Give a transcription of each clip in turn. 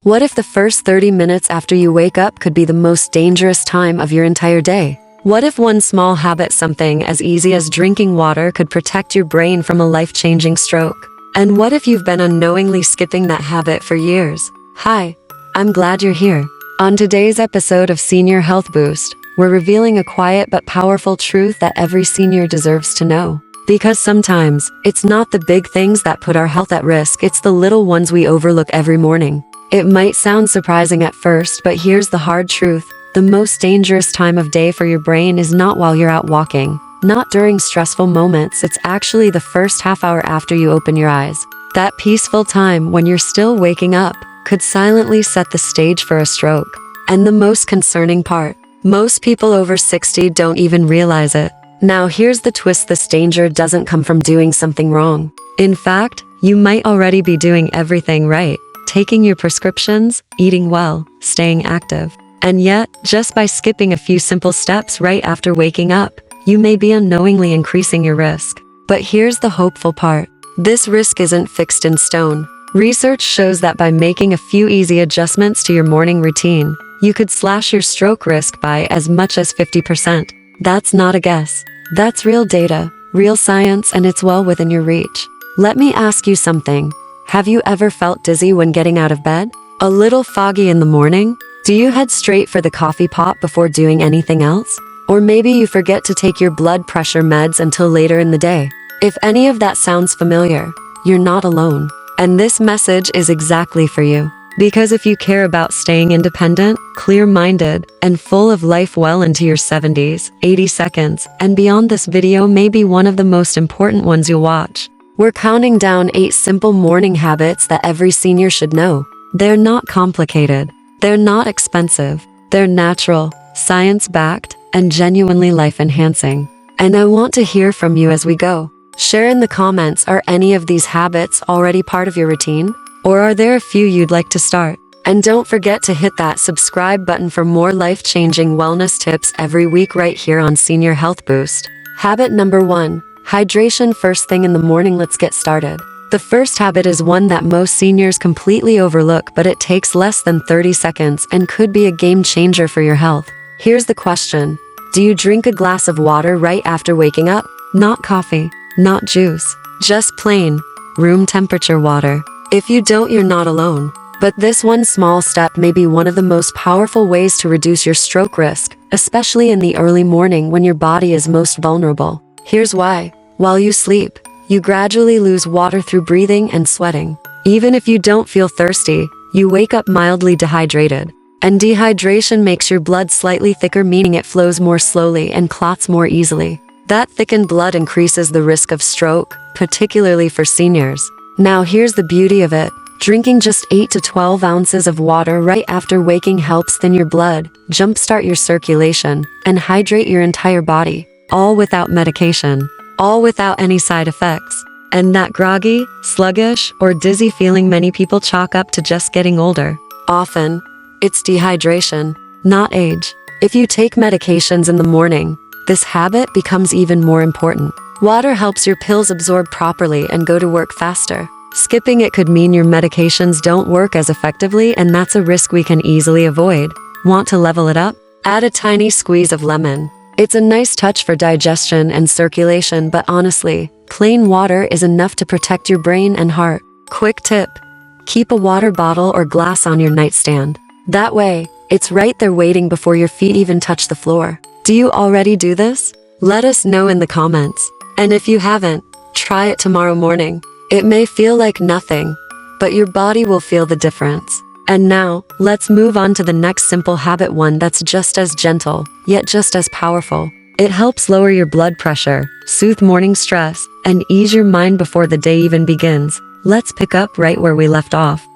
What if the first 30 minutes after you wake up could be the most dangerous time of your entire day? What if one small habit, something as easy as drinking water, could protect your brain from a life-changing stroke? And what if you've been unknowingly skipping that habit for years? Hi, I'm glad you're here. On today's episode of Senior Health Boost, we're revealing a quiet but powerful truth that every senior deserves to know. Because sometimes, it's not the big things that put our health at risk, it's the little ones we overlook every morning. It might sound surprising at first, but here's the hard truth. The most dangerous time of day for your brain is not while you're out walking, not during stressful moments, it's actually the first half hour after you open your eyes. That peaceful time when you're still waking up could silently set the stage for a stroke. And the most concerning part, most people over 60 don't even realize it. Now here's the twist: this danger doesn't come from doing something wrong. In fact, you might already be doing everything right. Taking your prescriptions, eating well, staying active. And yet, just by skipping a few simple steps right after waking up, you may be unknowingly increasing your risk. But here's the hopeful part. This risk isn't fixed in stone. Research shows that by making a few easy adjustments to your morning routine, you could slash your stroke risk by as much as 50%. That's not a guess. That's real data, real science, and it's well within your reach. Let me ask you something. Have you ever felt dizzy when getting out of bed? A little foggy in the morning? Do you head straight for the coffee pot before doing anything else? Or maybe you forget to take your blood pressure meds until later in the day. If any of that sounds familiar, you're not alone. And this message is exactly for you. Because if you care about staying independent, clear-minded, and full of life well into your 70s, 80 seconds, and beyond, this video may be one of the most important ones you'll watch. We're counting down 8 simple morning habits that every senior should know. They're not complicated. They're not expensive. They're natural, science-backed, and genuinely life-enhancing. And I want to hear from you as we go. Share in the comments, are any of these habits already part of your routine? Or are there a few you'd like to start? And don't forget to hit that subscribe button for more life-changing wellness tips every week right here on Senior Health Boost. Habit number 1. Hydration first thing in the morning. Let's get started. The first habit is one that most seniors completely overlook, but it takes less than 30 seconds and could be a game changer for your health. Here's the question. Do you drink a glass of water right after waking up? Not coffee, not juice, just plain, room temperature water. If you don't, you're not alone. But this one small step may be one of the most powerful ways to reduce your stroke risk, especially in the early morning when your body is most vulnerable. Here's why. While you sleep, you gradually lose water through breathing and sweating. Even if you don't feel thirsty, you wake up mildly dehydrated. And dehydration makes your blood slightly thicker, meaning it flows more slowly and clots more easily. That thickened blood increases the risk of stroke, particularly for seniors. Now here's the beauty of it. Drinking just 8 to 12 ounces of water right after waking helps thin your blood, jumpstart your circulation, and hydrate your entire body. All without medication. All without any side effects. And that groggy, sluggish, or dizzy feeling many people chalk up to just getting older. Often, it's dehydration, not age. If you take medications in the morning, this habit becomes even more important. Water helps your pills absorb properly and go to work faster. Skipping it could mean your medications don't work as effectively, and that's a risk we can easily avoid. Want to level it up? Add a tiny squeeze of lemon. It's a nice touch for digestion and circulation, but honestly, plain water is enough to protect your brain and heart. Quick tip: keep a water bottle or glass on your nightstand. That way, it's right there waiting before your feet even touch the floor. Do you already do this? Let us know in the comments. And if you haven't, try it tomorrow morning. It may feel like nothing, but your body will feel the difference. And now, let's move on to the next simple habit, one that's just as gentle, yet just as powerful. It helps lower your blood pressure, soothe morning stress, and ease your mind before the day even begins. Let's pick up right where we left off.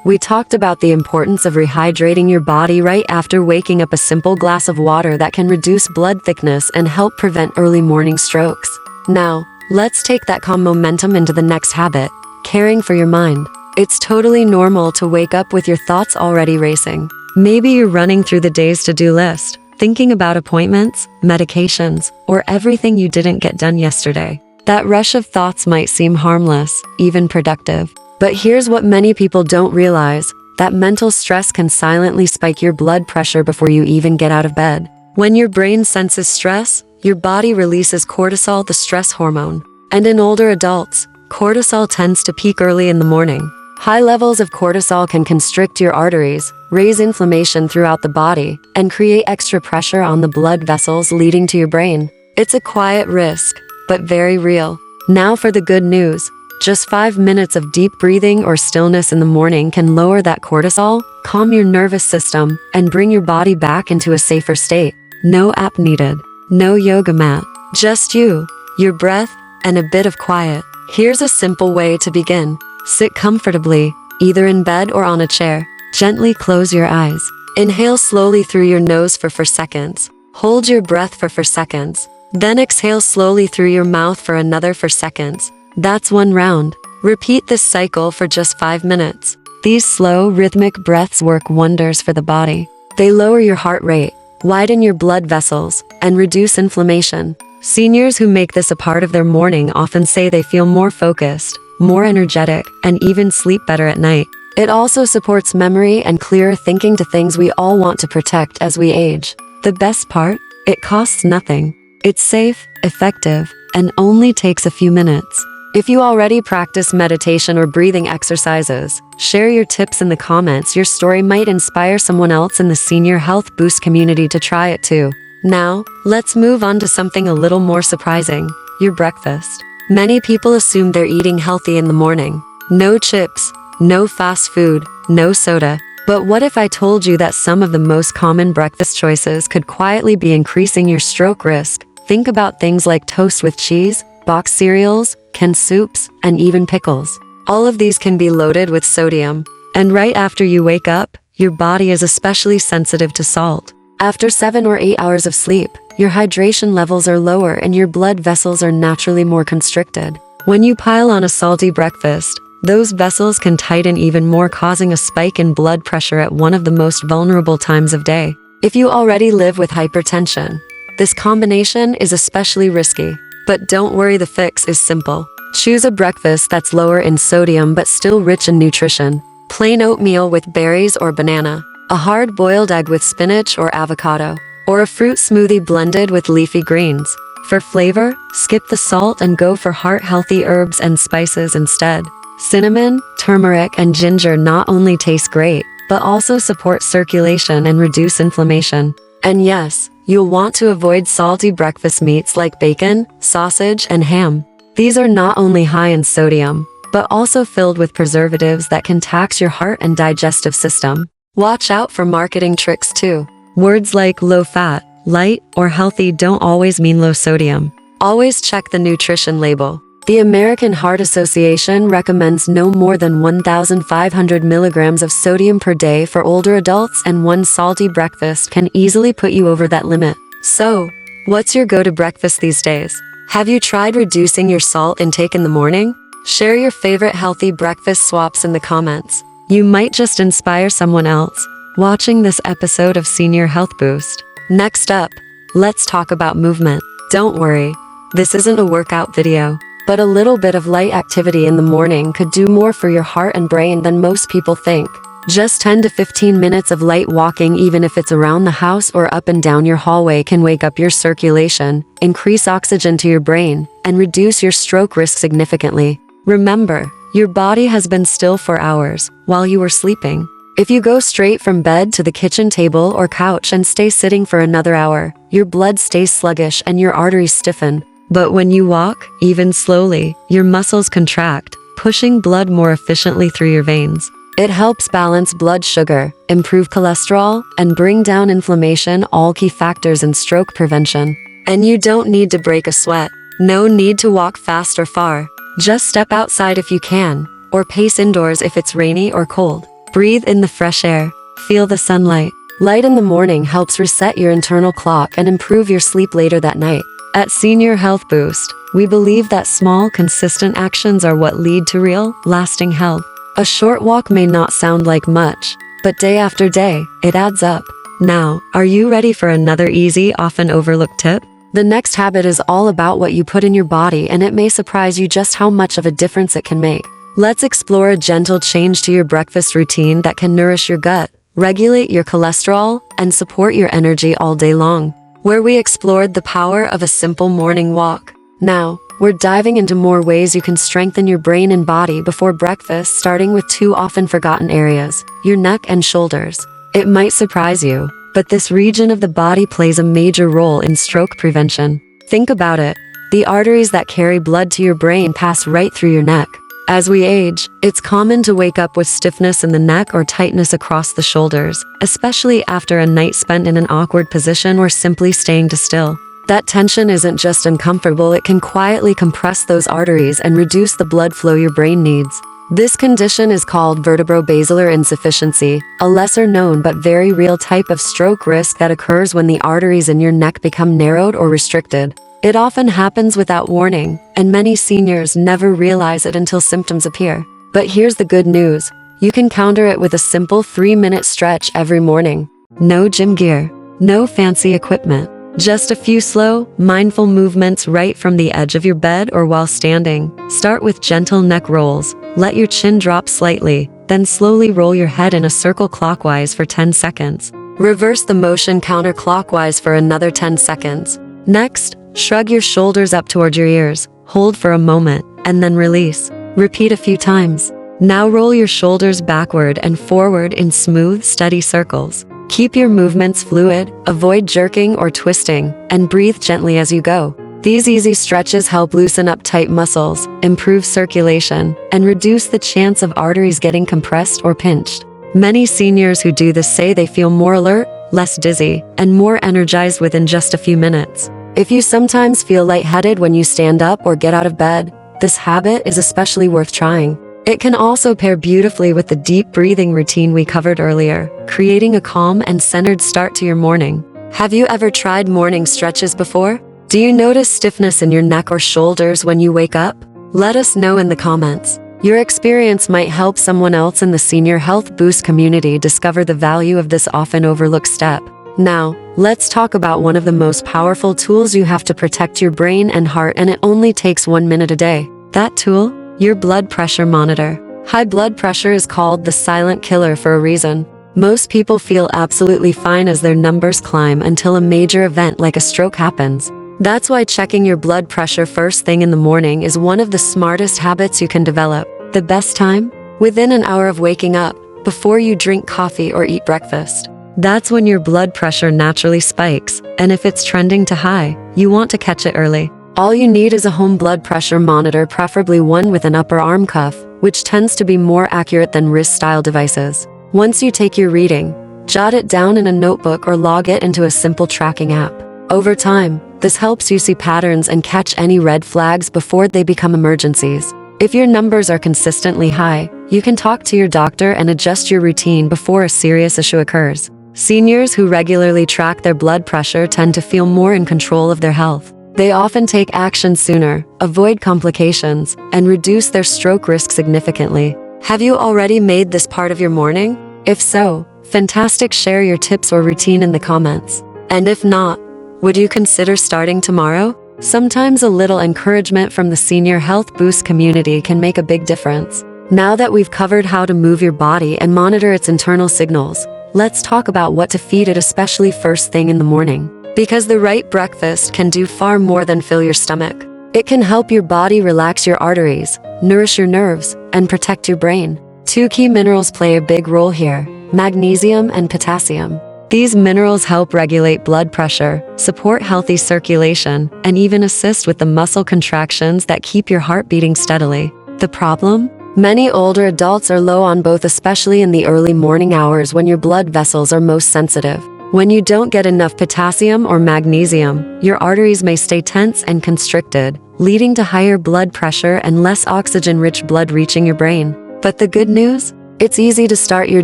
We talked about the importance of rehydrating your body right after waking up. A simple glass of water that can reduce blood thickness and help prevent early morning strokes. Now, let's take that calm momentum into the next habit, caring for your mind. It's totally normal to wake up with your thoughts already racing. Maybe you're running through the day's to-do list, thinking about appointments, medications, or everything you didn't get done yesterday. That rush of thoughts might seem harmless, even productive. But here's what many people don't realize. that mental stress can silently spike your blood pressure before you even get out of bed. When your brain senses stress, your body releases cortisol, the stress hormone. And in older adults, cortisol tends to peak early in the morning. High levels of cortisol can constrict your arteries, raise inflammation throughout the body, and create extra pressure on the blood vessels leading to your brain. It's a quiet risk, but very real. Now for the good news. Just 5 minutes of deep breathing or stillness in the morning can lower that cortisol, calm your nervous system, and bring your body back into a safer state. No app needed. No yoga mat. Just you, your breath, and a bit of quiet. Here's a simple way to begin. Sit comfortably, either in bed or on a chair. Gently close your eyes. Inhale slowly through your nose for 4 seconds. Hold your breath for 4 seconds. Then exhale slowly through your mouth for another 4 seconds. That's 1 round. Repeat this cycle for just 5 minutes. These slow, rhythmic breaths work wonders for the body. They lower your heart rate, widen your blood vessels, and reduce inflammation. Seniors who make this a part of their morning often say they feel more focused, more energetic, and even sleep better at night. It also supports memory and clearer thinking to things we all want to protect as we age. The best part? It costs nothing. It's safe, effective, and only takes a few minutes. If you already practice meditation or breathing exercises, share your tips in the comments. Your story might inspire someone else in the Senior Health Boost community to try it too. Now, let's move on to something a little more surprising, your breakfast. Many people assume they're eating healthy in the morning. No chips, no fast food, no soda. But what if I told you that some of the most common breakfast choices could quietly be increasing your stroke risk? Think about things like toast with cheese, boxed cereals, canned soups, and even pickles. All of these can be loaded with sodium. And right after you wake up, your body is especially sensitive to salt. After 7 or 8 hours of sleep, your hydration levels are lower and your blood vessels are naturally more constricted. When you pile on a salty breakfast, those vessels can tighten even more, causing a spike in blood pressure at one of the most vulnerable times of day. If you already live with hypertension, this combination is especially risky. But don't worry, the fix is simple. Choose a breakfast that's lower in sodium but still rich in nutrition. Plain oatmeal with berries or banana, a hard-boiled egg with spinach or avocado, or a fruit smoothie blended with leafy greens. For flavor, skip the salt and go for heart-healthy herbs and spices instead. Cinnamon, turmeric, and ginger not only taste great, but also support circulation and reduce inflammation. And yes, you'll want to avoid salty breakfast meats like bacon, sausage, and ham. These are not only high in sodium, but also filled with preservatives that can tax your heart and digestive system. Watch out for marketing tricks too. Words like low-fat, light, or healthy don't always mean low sodium. Always check the nutrition label. The American Heart Association recommends no more than 1,500 milligrams of sodium per day for older adults, and one salty breakfast can easily put you over that limit. So, what's your go-to breakfast these days? Have you tried reducing your salt intake in the morning? Share your favorite healthy breakfast swaps in the comments. You might just inspire someone else watching this episode of Senior Health Boost. Next up, let's talk about movement. Don't worry, this isn't a workout video. But a little bit of light activity in the morning could do more for your heart and brain than most people think. Just 10 to 15 minutes of light walking, even if it's around the house or up and down your hallway, can wake up your circulation, increase oxygen to your brain, and reduce your stroke risk significantly. Remember, your body has been still for hours while you were sleeping. If you go straight from bed to the kitchen table or couch and stay sitting for another hour, your blood stays sluggish and your arteries stiffen. But when you walk, even slowly, your muscles contract, pushing blood more efficiently through your veins. It helps balance blood sugar, improve cholesterol, and bring down inflammation, all key factors in stroke prevention. And you don't need to break a sweat. No need to walk fast or far. Just step outside if you can, or pace indoors if it's rainy or cold. Breathe in the fresh air. Feel the sunlight. Light in the morning helps reset your internal clock and improve your sleep later that night. At Senior Health Boost, we believe that small, consistent actions are what lead to real, lasting health. A short walk may not sound like much, but day after day, it adds up. Now, are you ready for another easy, often overlooked tip? The next habit is all about what you put in your body, and it may surprise you just how much of a difference it can make. Let's explore a gentle change to your breakfast routine that can nourish your gut, regulate your cholesterol, and support your energy all day long, where we explored the power of a simple morning walk. Now, we're diving into more ways you can strengthen your brain and body before breakfast, starting with two often forgotten areas, your neck and shoulders. It might surprise you, but this region of the body plays a major role in stroke prevention. Think about it. The arteries that carry blood to your brain pass right through your neck. As we age, it's common to wake up with stiffness in the neck or tightness across the shoulders, especially after a night spent in an awkward position or simply staying too still. That tension isn't just uncomfortable, it can quietly compress those arteries and reduce the blood flow your brain needs. This condition is called vertebrobasilar insufficiency, a lesser known but very real type of stroke risk that occurs when the arteries in your neck become narrowed or restricted. It often happens without warning, and many seniors never realize it until symptoms appear. But here's the good news. You can counter it with a simple 3-minute stretch every morning. No gym gear, no fancy equipment. Just a few slow, mindful movements right from the edge of your bed or while standing. Start with gentle neck rolls. Let your chin drop slightly, then slowly roll your head in a circle clockwise for 10 seconds. Reverse the motion counterclockwise for another 10 seconds. Next, shrug your shoulders up toward your ears. Hold for a moment, and then release. Repeat a few times. Now roll your shoulders backward and forward in smooth, steady circles. Keep your movements fluid, avoid jerking or twisting, and breathe gently as you go. These easy stretches help loosen up tight muscles, improve circulation, and reduce the chance of arteries getting compressed or pinched. Many seniors who do this say they feel more alert, less dizzy, and more energized within just a few minutes. If you sometimes feel lightheaded when you stand up or get out of bed, this habit is especially worth trying. It can also pair beautifully with the deep breathing routine we covered earlier, creating a calm and centered start to your morning. Have you ever tried morning stretches before? Do you notice stiffness in your neck or shoulders when you wake up? Let us know in the comments. Your experience might help someone else in the Senior Health Boost community discover the value of this often overlooked step. Now, let's talk about one of the most powerful tools you have to protect your brain and heart, and it only takes 1 minute a day. That tool? Your blood pressure monitor. High blood pressure is called the silent killer for a reason. Most people feel absolutely fine as their numbers climb until a major event like a stroke happens. That's why checking your blood pressure first thing in the morning is one of the smartest habits you can develop. The best time? Within an hour of waking up, before you drink coffee or eat breakfast. That's when your blood pressure naturally spikes, and if it's trending to high, you want to catch it early. All you need is a home blood pressure monitor, preferably one with an upper arm cuff, which tends to be more accurate than wrist-style devices. Once you take your reading, jot it down in a notebook or log it into a simple tracking app. Over time, this helps you see patterns and catch any red flags before they become emergencies. If your numbers are consistently high, you can talk to your doctor and adjust your routine before a serious issue occurs. Seniors who regularly track their blood pressure tend to feel more in control of their health. They often take action sooner, avoid complications, and reduce their stroke risk significantly. Have you already made this part of your morning? If so, fantastic, share your tips or routine in the comments. And if not, would you consider starting tomorrow? Sometimes a little encouragement from the Senior Health Boost community can make a big difference. Now that we've covered how to move your body and monitor its internal signals, let's talk about what to feed it, especially first thing in the morning. Because the right breakfast can do far more than fill your stomach. It can help your body relax your arteries, nourish your nerves, and protect your brain. Two key minerals play a big role here: magnesium and potassium. These minerals help regulate blood pressure, support healthy circulation, and even assist with the muscle contractions that keep your heart beating steadily. The problem? Many older adults are low on both, especially in the early morning hours when your blood vessels are most sensitive. When you don't get enough potassium or magnesium, your arteries may stay tense and constricted, leading to higher blood pressure and less oxygen-rich blood reaching your brain. But the good news? It's easy to start your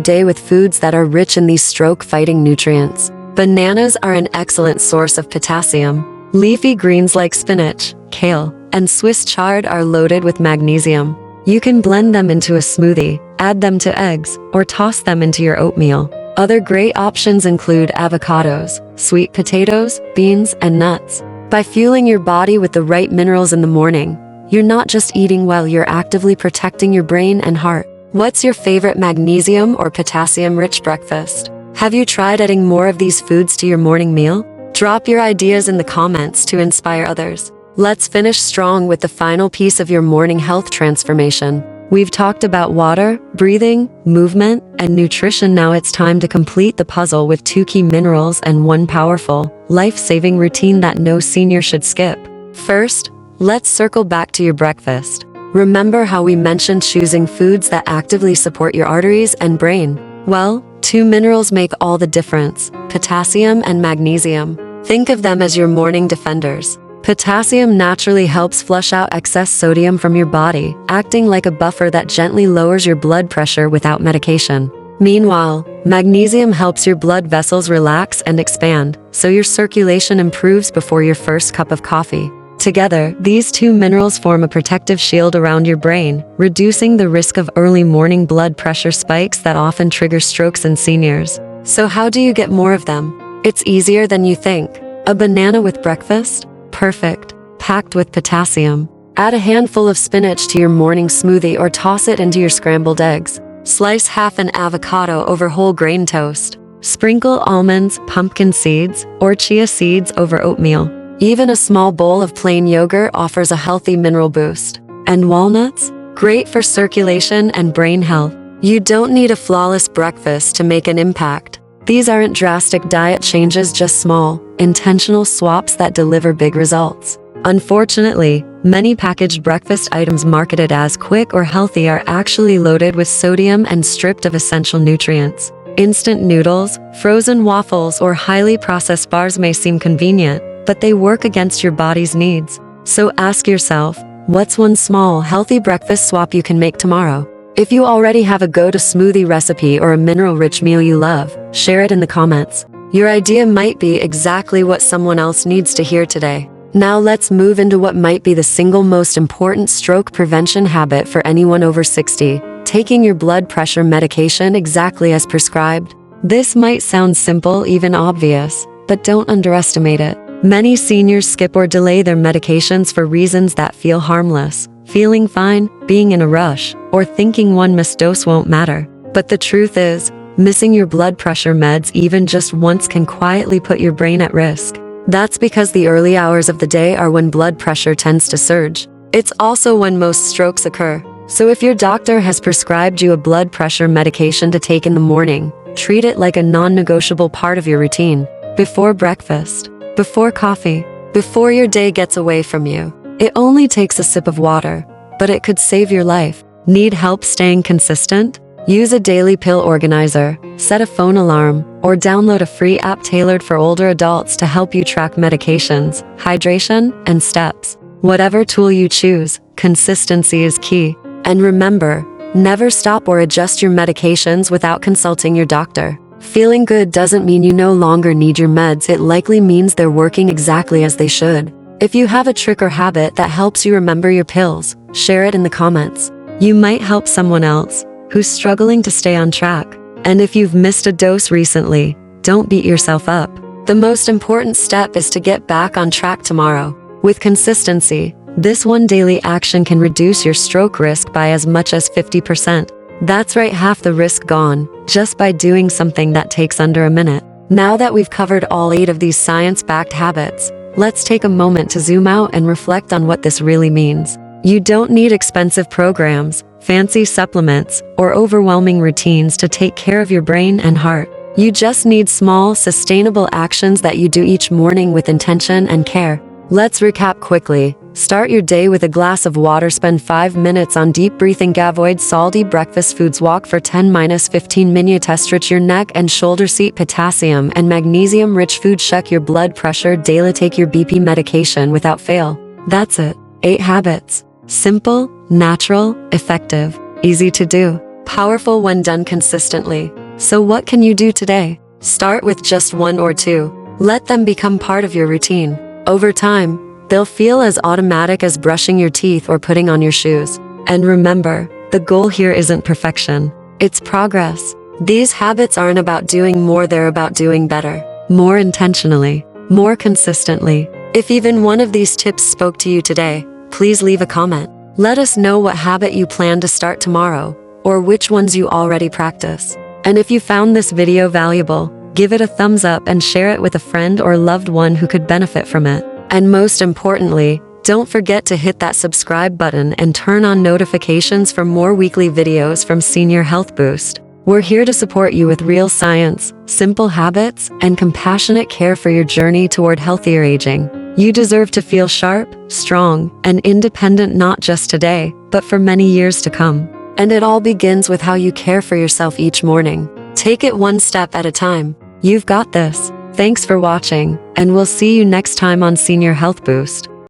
day with foods that are rich in these stroke-fighting nutrients. Bananas are an excellent source of potassium. Leafy greens like spinach, kale, and Swiss chard are loaded with magnesium. You can blend them into a smoothie, add them to eggs, or toss them into your oatmeal. Other great options include avocados, sweet potatoes, beans, and nuts. By fueling your body with the right minerals in the morning, you're not just eating well, you're actively protecting your brain and heart. What's your favorite magnesium or potassium-rich breakfast? Have you tried adding more of these foods to your morning meal? Drop your ideas in the comments to inspire others. Let's finish strong with the final piece of your morning health transformation. We've talked about water, breathing, movement, and nutrition. Now it's time to complete the puzzle with 2 key minerals and 1 powerful, life-saving routine that no senior should skip. First, let's circle back to your breakfast. Remember how we mentioned choosing foods that actively support your arteries and brain? Well, 2 minerals make all the difference: potassium and magnesium. Think of them as your morning defenders. Potassium naturally helps flush out excess sodium from your body, acting like a buffer that gently lowers your blood pressure without medication. Meanwhile, magnesium helps your blood vessels relax and expand, so your circulation improves before your first cup of coffee. Together, these 2 minerals form a protective shield around your brain, reducing the risk of early morning blood pressure spikes that often trigger strokes in seniors. So how do you get more of them? It's easier than you think. A banana with breakfast? Perfect. Packed with potassium. Add a handful of spinach to your morning smoothie or toss it into your scrambled eggs. Slice half an avocado over whole grain toast. Sprinkle almonds, pumpkin seeds, or chia seeds over oatmeal. Even a small bowl of plain yogurt offers a healthy mineral boost. And walnuts? Great for circulation and brain health. You don't need a flawless breakfast to make an impact. These aren't drastic diet changes, just small, intentional swaps that deliver big results. Unfortunately, many packaged breakfast items marketed as quick or healthy are actually loaded with sodium and stripped of essential nutrients. Instant noodles, frozen waffles, or highly processed bars may seem convenient, but they work against your body's needs. So ask yourself, what's one small, healthy breakfast swap you can make tomorrow? If you already have a go-to smoothie recipe or a mineral-rich meal you love, share it in the comments. Your idea might be exactly what someone else needs to hear today. Now let's move into what might be the single most important stroke prevention habit for anyone over 60, taking your blood pressure medication exactly as prescribed. This might sound simple, even obvious, but don't underestimate it. Many seniors skip or delay their medications for reasons that feel harmless. Feeling fine, being in a rush, or thinking one missed dose won't matter. But the truth is, missing your blood pressure meds even just once can quietly put your brain at risk. That's because the early hours of the day are when blood pressure tends to surge. It's also when most strokes occur. So if your doctor has prescribed you a blood pressure medication to take in the morning, treat it like a non-negotiable part of your routine. Before breakfast, before coffee, before your day gets away from you. It only takes a sip of water, but it could save your life. Need help staying consistent? Use a daily pill organizer, set a phone alarm, or download a free app tailored for older adults to help you track medications, hydration, and steps. Whatever tool you choose, consistency is key. And remember, never stop or adjust your medications without consulting your doctor. Feeling good doesn't mean you no longer need your meds. It likely means they're working exactly as they should. If you have a trick or habit that helps you remember your pills, share it in the comments. You might help someone else who's struggling to stay on track. And if you've missed a dose recently, don't beat yourself up. The most important step is to get back on track tomorrow. With consistency, this one daily action can reduce your stroke risk by as much as 50%. That's right, half the risk gone, just by doing something that takes under a minute. Now that we've covered all 8 of these science-backed habits, let's take a moment to zoom out and reflect on what this really means. You don't need expensive programs, fancy supplements, or overwhelming routines to take care of your brain and heart. You just need small, sustainable actions that you do each morning with intention and care. Let's recap quickly. Start your day with a glass of water. Spend 5 minutes on deep breathing. Avoid salty breakfast foods. Walk for 10-15 minutes. Stretch your neck and shoulder. Eat potassium and magnesium rich food. Check your blood pressure daily. Take your BP medication without fail. That's it. 8 habits. Simple, natural, effective, easy to do, powerful when done consistently. So what can you do today? Start with just 1 or 2. Let them become part of your routine. Over time, they'll feel as automatic as brushing your teeth or putting on your shoes. And remember, the goal here isn't perfection. It's progress. These habits aren't about doing more, they're about doing better. More intentionally, more consistently. If even one of these tips spoke to you today, please leave a comment. Let us know what habit you plan to start tomorrow, or which ones you already practice. And if you found this video valuable, give it a thumbs up and share it with a friend or loved one who could benefit from it. And most importantly, don't forget to hit that subscribe button and turn on notifications for more weekly videos from Senior Health Boost. We're here to support you with real science, simple habits, and compassionate care for your journey toward healthier aging. You deserve to feel sharp, strong, and independent not just today, but for many years to come. And it all begins with how you care for yourself each morning. Take it one step at a time. You've got this. Thanks for watching, and we'll see you next time on Senior Health Boost.